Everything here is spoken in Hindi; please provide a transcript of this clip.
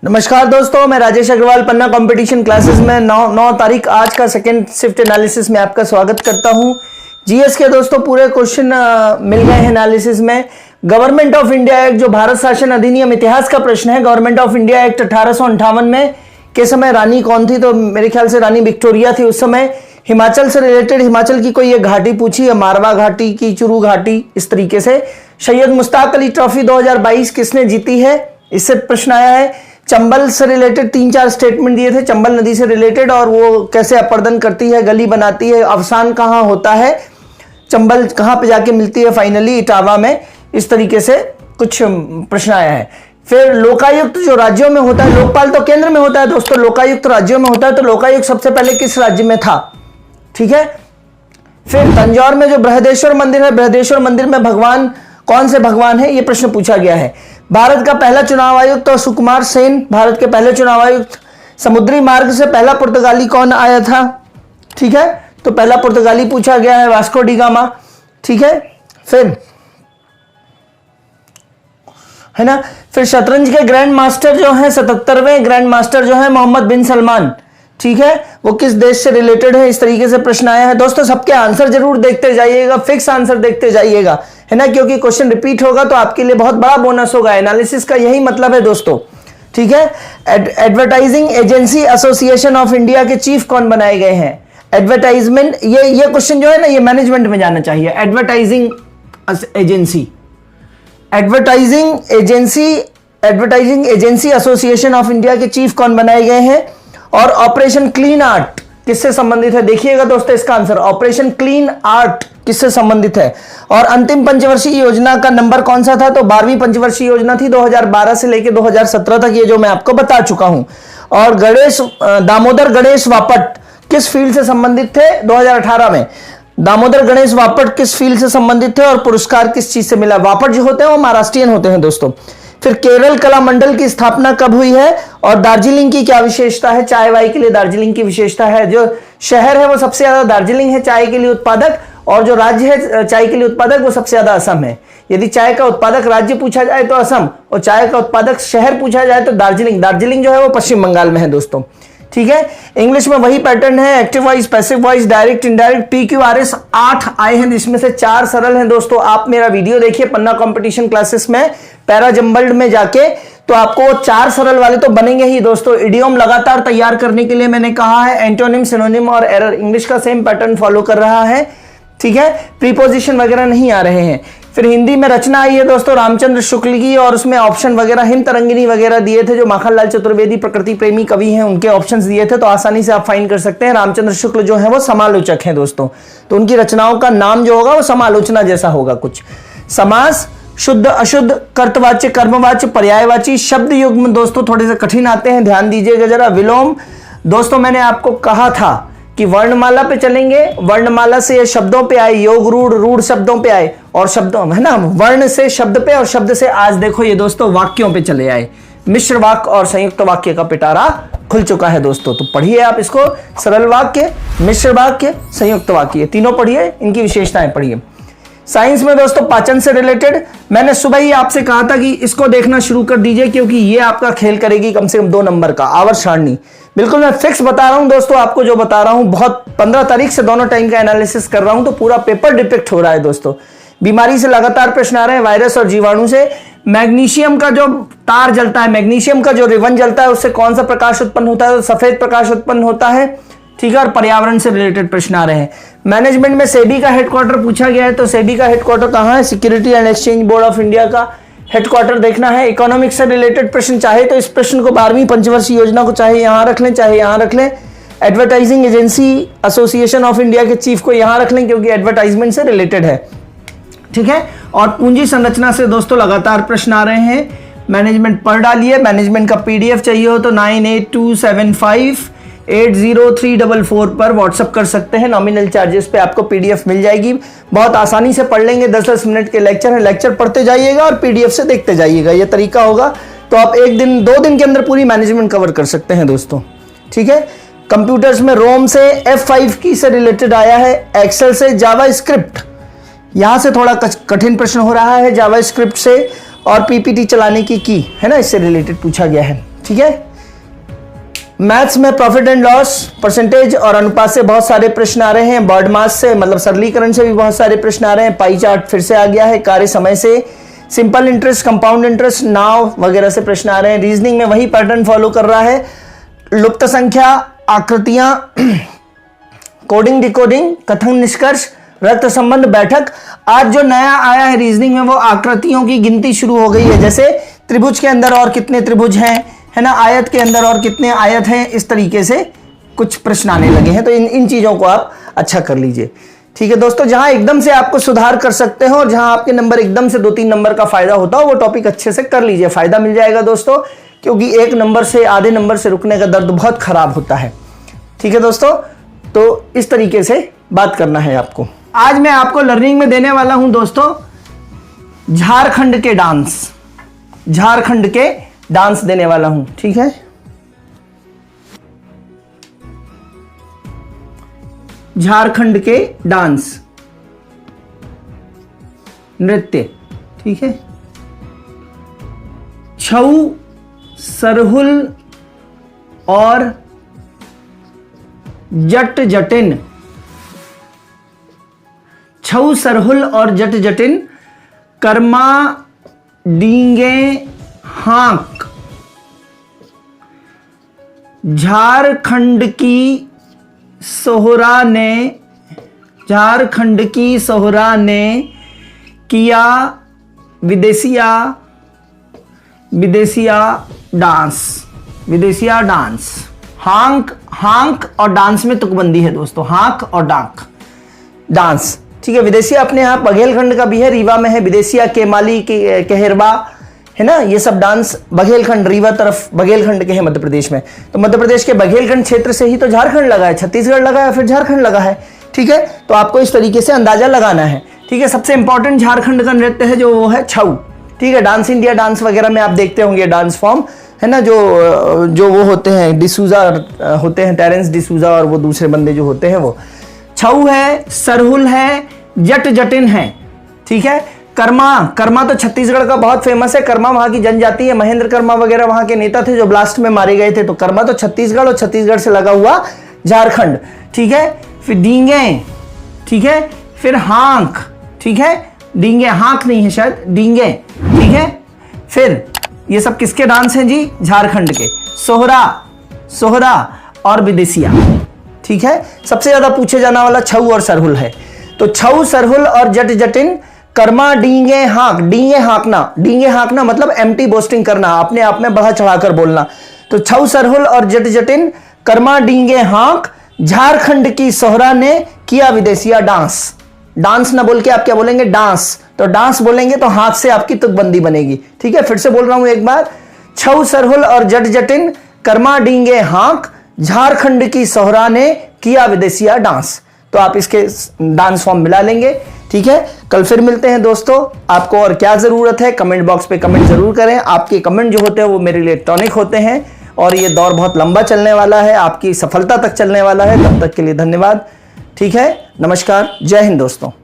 नमस्कार दोस्तों, मैं राजेश अग्रवाल पन्ना कंपटीशन क्लासेस में 9 तारीख आज का सेकेंड शिफ्ट एनालिसिस में आपका स्वागत करता हूं। जीएस के दोस्तों पूरे क्वेश्चन मिल गए हैं एनालिसिस में। गवर्नमेंट ऑफ इंडिया एक्ट जो भारत शासन अधिनियम इतिहास का प्रश्न है। गवर्नमेंट ऑफ इंडिया एक्ट 1858 में के समय रानी कौन थी? तो मेरे ख्याल से रानी विक्टोरिया थी उस समय। हिमाचल से रिलेटेड हिमाचल की कोई एक घाटी पूछी है, मारवा घाटी की, चुरू घाटी, इस तरीके से। सैयद मुश्ताक अली ट्रॉफी 2022 किसने जीती है? इससे प्रश्न आया है। चंबल से रिलेटेड 3-4 स्टेटमेंट दिए थे, चंबल नदी से रिलेटेड, और वो कैसे अपर्दन करती है, गली बनाती है, अवसान कहाँ होता है, चंबल कहाँ पे जाके मिलती है फाइनली, इटावा में। इस तरीके से कुछ प्रश्न आया है। फिर लोकायुक्त जो राज्यों में होता है, लोकपाल तो केंद्र में होता है दोस्तों, लोकायुक्त राज्यों में होता है। तो लोकायुक्त सबसे पहले किस राज्य में था? ठीक है। फिर तंजौर में जो बृहदेश्वर मंदिर है, बृहदेश्वर मंदिर में भगवान कौन से भगवान है? ये प्रश्न पूछा गया है। भारत का पहला चुनाव आयुक्त तो सुकुमार सेन, भारत के पहले चुनाव आयुक्त। समुद्री मार्ग से पहला पुर्तगाली कौन आया था? ठीक है, तो पहला पुर्तगाली पूछा गया है, वास्को डी गामा। ठीक है, फिर है ना। फिर शतरंज के ग्रैंड मास्टर जो है, 77वें ग्रैंड मास्टर जो है मोहम्मद बिन सलमान, ठीक है, वो किस देश से रिलेटेड है? इस तरीके से प्रश्न आया है दोस्तों। सबके आंसर जरूर देखते जाइएगा, फिक्स आंसर देखते जाइएगा, है ना, क्योंकि क्वेश्चन रिपीट होगा तो आपके लिए बहुत बड़ा बोनस होगा। एनालिसिस का यही मतलब है दोस्तों, ठीक है। Advertising agency association of India के चीफ कौन बनाए गए हैं? एडवर्टाइजमेंट, ये क्वेश्चन जो है ना, ये मैनेजमेंट में जाना चाहिए। Advertising agency association of India के चीफ कौन बनाए गए हैं? और ऑपरेशन क्लीन आर्ट किससे संबंधित है? देखिएगा दोस्तों इसका आंसर, ऑपरेशन क्लीन आर्ट किससे संबंधित है? और अंतिम पंचवर्षीय योजना का नंबर कौन सा था? तो 12वीं पंचवर्षीय योजना थी, 2012 से लेकर 2017 तक, ये जो मैं आपको बता चुका हूं। और दामोदर गणेश वापट किस फील्ड से संबंधित थे? 2018 में दामोदर गणेश वापट किस फील्ड से संबंधित थे और पुरस्कार किस चीज से मिला? वापट जो होते हैं वो महाराष्ट्रियन होते हैं दोस्तों। फिर केरल कला मंडल की स्थापना कब हुई है? और दार्जिलिंग की क्या विशेषता है? चाय वाय के लिए दार्जिलिंग की विशेषता है, जो शहर है वो सबसे ज्यादा दार्जिलिंग है चाय के लिए उत्पादक, और जो राज्य है चाय के लिए उत्पादक वो सबसे ज्यादा असम है। यदि चाय का उत्पादक राज्य पूछा जाए तो असम, और चाय का उत्पादक शहर पूछा जाए तो दार्जिलिंग। दार्जिलिंग जो है वो पश्चिम बंगाल में है दोस्तों, ठीक है। इंग्लिश में वही पैटर्न है, active voice, passive voice, direct, indirect, PQRS 8 आए हैं, जिसमें से 4 सरल हैं दोस्तों। आप मेरा वीडियो देखिए पन्ना कंपटीशन क्लासेस में, पैरा जंबल्ड में जाके, तो आपको 4 सरल वाले तो बनेंगे ही दोस्तों। इडियम लगातार तैयार करने के लिए मैंने कहा है, एंटोनिम, सिनोनिम और एरर, इंग्लिश का सेम पैटर्न फॉलो कर रहा है, ठीक है। प्रीपोजिशन वगैरह नहीं आ रहे हैं। फिर हिंदी में रचना आई है दोस्तों रामचंद्र शुक्ल की, और उसमें ऑप्शन वगैरह हिम तरंगिनी वगैरह दिए थे, जो माखनलाल चतुर्वेदी प्रकृति प्रेमी कवि हैं उनके ऑप्शंस दिए थे, तो आसानी से आप फाइंड कर सकते हैं। रामचंद्र शुक्ल जो है वो समालोचक हैं दोस्तों, तो उनकी रचनाओं का नाम जो होगा वो समालोचना जैसा होगा कुछ। समास, शुद्ध अशुद्ध, कर्तवाच्य, कर्मवाच्य, पर्यायवाची, शब्द युग्म दोस्तों थोड़े से कठिन आते हैं, ध्यान दीजिएगा जरा। विलोम दोस्तों मैंने आपको कहा था कि वर्णमाला पे चलेंगे, वर्णमाला से ये शब्दों पे आए, योग रूढ़, रूढ़ शब्दों पे आए, और शब्दों है ना, वर्ण से शब्द पे, और शब्द से आज देखो ये दोस्तों वाक्यों पे चले आए। मिश्र वाक्य और संयुक्त वाक्य का पिटारा खुल चुका है दोस्तों, तो पढ़िए आप इसको। सरल वाक्य, मिश्र वाक्य, संयुक्त वाक्य, तीनों पढ़िए, इनकी विशेषताएं पढ़िए। साइंस में दोस्तों पाचन से रिलेटेड मैंने सुबह ही आपसे कहा था कि इसको देखना शुरू कर दीजिए, क्योंकि ये आपका खेल करेगी कम से कम 2 नंबर का। आवर्त सारणी बिल्कुल मैं फिक्स बता रहा हूं दोस्तों, आपको जो बता रहा हूं, बहुत 15 तारीख से दोनों टाइम का एनालिसिस कर रहा हूं, तो पूरा पेपर डिपिक्ट हो रहा है दोस्तों। बीमारी से लगातार प्रश्न आ रहे हैं, वायरस और जीवाणु से। मैग्नीशियम का जो तार जलता है, मैग्नीशियम का जो रिबन जलता है, उससे कौन सा प्रकाश उत्पन्न होता है? तो सफेद प्रकाश उत्पन्न होता है, ठीक है। और पर्यावरण से रिलेटेड प्रश्न आ रहे हैं। मैनेजमेंट में सेबी का हेडक्वार्टर पूछा गया है, तो सेबी का हेडक्वार्टर कहां है? Security and exchange board of India का हेडक्वार्टर देखना है। इकोनॉमिक्स से रिलेटेड प्रश्न चाहे तो इस प्रश्न को 12वीं पंचवर्षीय योजना को चाहे यहां रख लें, चाहे यहां रख लें। Advertising agency association of India के चीफ को यहां रख लें, क्योंकि एडवर्टाइजमेंट से रिलेटेड है, ठीक है। और पूंजी संरचना से दोस्तों लगातार प्रश्न आ रहे हैं। मैनेजमेंट पढ़ डालिए। मैनेजमेंट का PDF चाहिए हो तो 9827580344 पर व्हाट्सअप कर सकते हैं। नॉमिनल चार्जेस पे आपको PDF मिल जाएगी, बहुत आसानी से पढ़ लेंगे। 10-10 मिनट के लेक्चर है, लेक्चर पढ़ते जाइएगा और PDF से देखते जाइएगा, ये तरीका होगा तो आप 1 दिन 2 दिन के अंदर पूरी मैनेजमेंट कवर कर सकते हैं दोस्तों, ठीक है। कंप्यूटर्स में रोम से F5 की से रिलेटेड आया है, एक्सेल से जावा स्क्रिप्ट, यहां से थोड़ा कठिन प्रश्न हो रहा है जावा स्क्रिप्ट से, और PPT चलाने की है ना, इससे रिलेटेड पूछा गया है, ठीक है। मैथ्स में प्रॉफिट एंड लॉस, परसेंटेज और अनुपात से बहुत सारे प्रश्न आ रहे हैं। बॉर्ड मास से मतलब सरलीकरण से भी बहुत सारे प्रश्न आ रहे हैं। पाई चार्ट फिर से आ गया है। कार्य समय से, सिंपल इंटरेस्ट, कंपाउंड इंटरेस्ट, नाव वगैरह से प्रश्न आ रहे हैं। रीजनिंग में वही पैटर्न फॉलो कर रहा है। लुप्त संख्या, आकृतियां, कोडिंग डिकोडिंग, कथन निष्कर्ष, रक्त संबंध, बैठक। आज जो नया आया है रीजनिंग में वो आकृतियों की गिनती शुरू हो गई है। जैसे त्रिभुज के अंदर और कितने त्रिभुज हैं, है ना, आयत के अंदर और कितने आयत हैं, इस तरीके से कुछ प्रश्न आने लगे हैं। तो इन चीजों को आप अच्छा कर लीजिए। ठीक है दोस्तों, जहां एकदम से आपको सुधार कर सकते हो और जहां आपके नंबर एकदम से 2-3 नंबर का फायदा होता हो वो टॉपिक अच्छे से कर लीजिए, फायदा मिल जाएगा दोस्तों। क्योंकि एक नंबर से, आधे नंबर से रुकने का दर्द बहुत खराब होता है। ठीक है दोस्तों, तो इस तरीके से बात करना है आपको। आज मैं आपको लर्निंग में देने वाला हूं दोस्तों झारखंड के डांस, झारखंड के डांस देने वाला हूं। ठीक है, झारखंड के डांस, नृत्य। ठीक है, छऊ, सरहुल और जट जटिन, छऊ सरहुल और जट जटिन, कर्मा डींगे हाक, झारखंड की सोहरा ने, झारखंड की सोहरा ने किया विदेशिया, विदेशिया डांस, विदेशिया डांस। हांक, हांक और डांस में तुकबंदी है दोस्तों, हांक और डांक, डांस। ठीक है, विदेशिया अपने आप बघेलखंड का भी है, रीवा में है। विदेशिया, केमाली, केहरबा, है ना, ये सब डांस बघेलखंड, रीवा तरफ बघेलखंड के हैं मध्य प्रदेश में। तो मध्य प्रदेश के बघेलखंड क्षेत्र से ही तो झारखंड लगा है, छत्तीसगढ़ लगा है, फिर झारखंड लगा है। ठीक है, तो आपको इस तरीके से अंदाजा लगाना है। ठीक है, सबसे इंपॉर्टेंट झारखंड का नृत्य है जो वो है छऊ। ठीक है, डांस इंडिया डांस वगैरह में आप देखते होंगे डांस फॉर्म, है ना, जो वो होते हैं डिसूजा होते हैं, टेरेंस डिसूजा और वो दूसरे बंदे जो होते हैं वो। छऊ है, सरहुल है, जट जटिन है। ठीक है, कर्मा, कर्मा तो छत्तीसगढ़ का बहुत फेमस है। कर्मा वहां की जनजाति है, महेंद्र कर्मा वगैरह वहां के नेता थे जो ब्लास्ट में मारे गए थे। तो कर्मा तो छत्तीसगढ़ और छत्तीसगढ़ से लगा हुआ झारखंड। ठीक है, फिर डींगे, ठीक है, फिर हांक, ठीक है, डींगे, हांक नहीं है शायद, डींगे। ठीक है, फिर ये सब किसके डांस हैं जी? झारखंड के। सोहरा, सोहरा और विदेशिया। ठीक है, सबसे ज्यादा पूछे जाने वाला छऊ और सरहुल है। तो छऊ, सरहुल और जट जटिन, कर्मा डींगे हांक। डींगे हांकना, डींगे हांकना मतलब एम्प्टी बोस्टिंग करना, अपने आप में बढ़ा चढ़ाकर बोलना। तो छऊ सरहुल और जट जटिन, कर्मा डींगे हांक, झारखंड की सोहरा ने किया विदेशिया डांस। डांस ना बोल के आप क्या बोलेंगे? डांस। तो डांस बोलेंगे तो हाथ से आपकी तुकबंदी बनेगी। ठीक है, फिर से बोल रहा हूं एक बार, छऊ सरहुल और जट जटिन, कर्मा डींगे हांक, झारखंड की सोहरा ने किया विदेशिया डांस। तो आप इसके डांस फॉर्म मिला लेंगे। ठीक है, कल फिर मिलते हैं दोस्तों। आपको और क्या जरूरत है कमेंट बॉक्स पे कमेंट जरूर करें। आपके कमेंट जो होते हैं वो मेरे लिए टॉनिक होते हैं और ये दौर बहुत लंबा चलने वाला है, आपकी सफलता तक चलने वाला है। तब तक के लिए धन्यवाद। ठीक है, नमस्कार, जय हिंद दोस्तों।